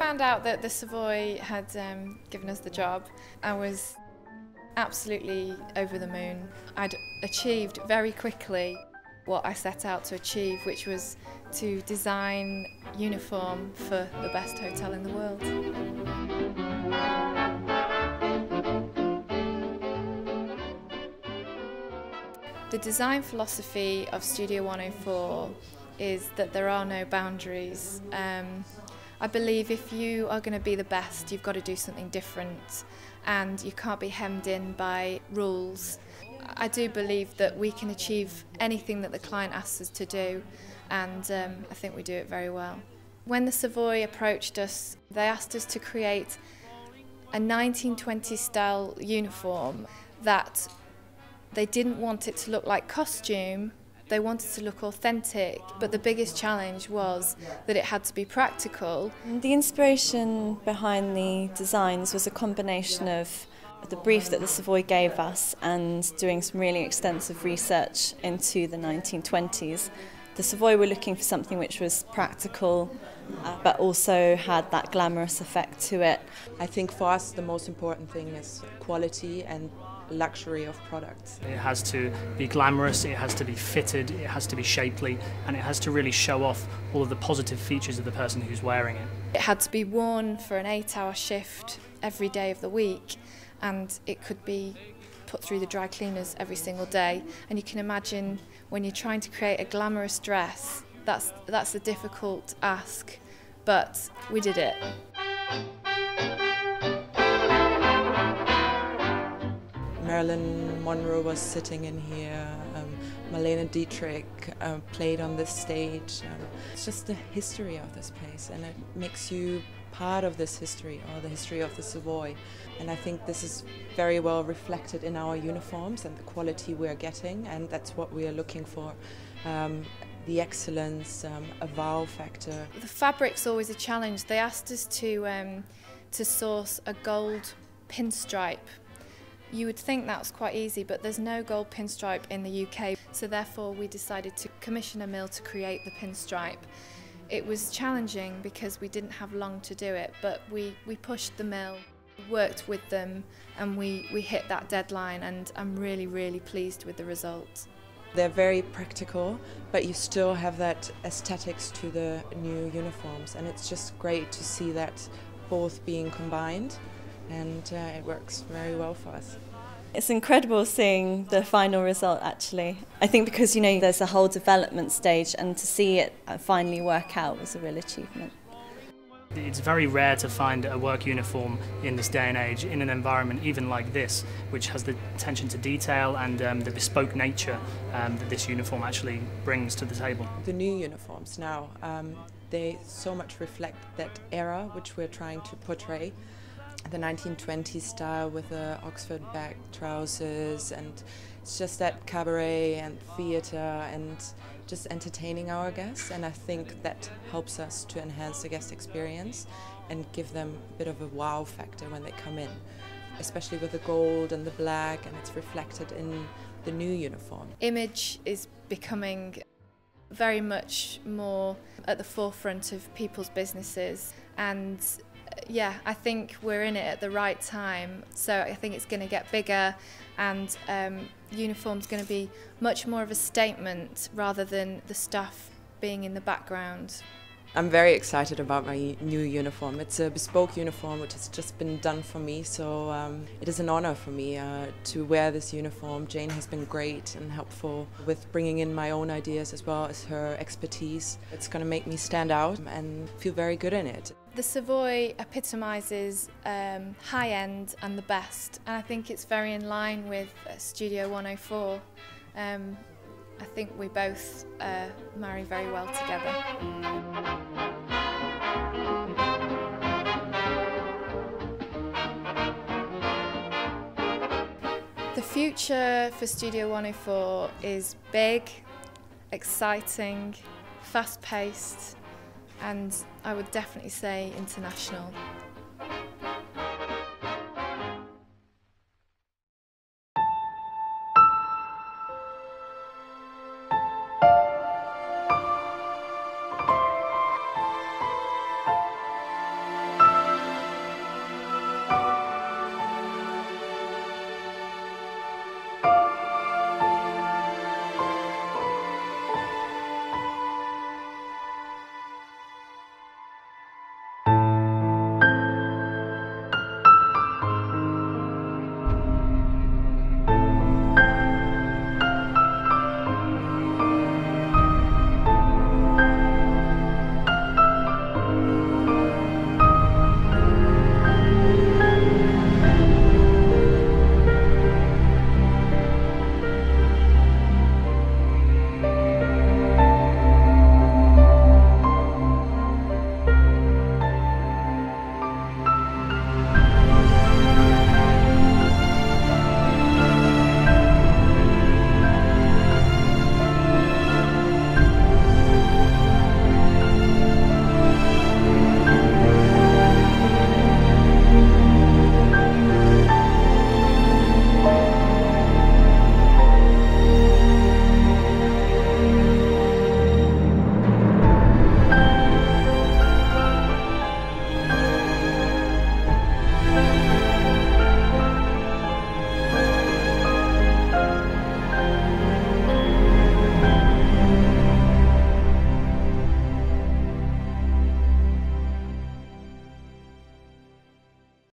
found out that the Savoy had given us the job, I was absolutely over the moon. I'd achieved very quickly what I set out to achieve, which was to design uniform for the best hotel in the world. The design philosophy of Studio 104 is that there are no boundaries. I believe if you are going to be the best, you've got to do something different, and you can't be hemmed in by rules. I do believe that we can achieve anything that the client asks us to do, and I think we do it very well. When the Savoy approached us, they asked us to create a 1920s style uniform that they didn't want it to look like costume. They wanted to look authentic, but the biggest challenge was that it had to be practical. The inspiration behind the designs was a combination of the brief that the Savoy gave us and doing some really extensive research into the 1920s. The Savoy were looking for something which was practical, but also had that glamorous effect to it. I think for us the most important thing is quality and luxury of products. It has to be glamorous, it has to be fitted, it has to be shapely, and it has to really show off all of the positive features of the person who's wearing it. It had to be worn for an 8-hour shift every day of the week, and it could be put through the dry cleaners every single day. And you can imagine when you're trying to create a glamorous dress, that's a difficult ask, but we did it. Marilyn Monroe was sitting in here, Marlene Dietrich played on this stage. It's just the history of this place, and it makes you part of this history, or the history of the Savoy. And I think this is very well reflected in our uniforms and the quality we're getting, and that's what we are looking for. The excellence, a wow factor. The fabric's always a challenge. They asked us to source a gold pinstripe. You would think that's quite easy, but there's no gold pinstripe in the UK, so therefore we decided to commission a mill to create the pinstripe. It was challenging because we didn't have long to do it, but we pushed the mill, worked with them, and we hit that deadline, and I'm really, really pleased with the result. They're very practical, but you still have that aesthetics to the new uniforms, and it's just great to see that both being combined. And it works very well for us. It's incredible seeing the final result, actually. I think because, you know, there's a whole development stage, and to see it finally work out was a real achievement. It's very rare to find a work uniform in this day and age in an environment even like this, which has the attention to detail and the bespoke nature that this uniform actually brings to the table. The new uniforms now, they so much reflect that era which we're trying to portray. The 1920s style with the Oxford back trousers, and it's just that cabaret and theatre and just entertaining our guests, and I think that helps us to enhance the guest experience and give them a bit of a wow factor when they come in, especially with the gold and the black, and it's reflected in the new uniform. Image is becoming very much more at the forefront of people's businesses, and yeah, I think we're in it at the right time, so I think it's going to get bigger, and uniform's going to be much more of a statement rather than the stuff being in the background. I'm very excited about my new uniform. It's a bespoke uniform which has just been done for me, so it is an honor for me to wear this uniform. Jane has been great and helpful with bringing in my own ideas as well as her expertise. It's going to make me stand out and feel very good in it. The Savoy epitomises high-end and the best, and I think it's very in line with Studio 104. I think we both marry very well together. The future for Studio 104 is big, exciting, fast-paced, and I would definitely say international.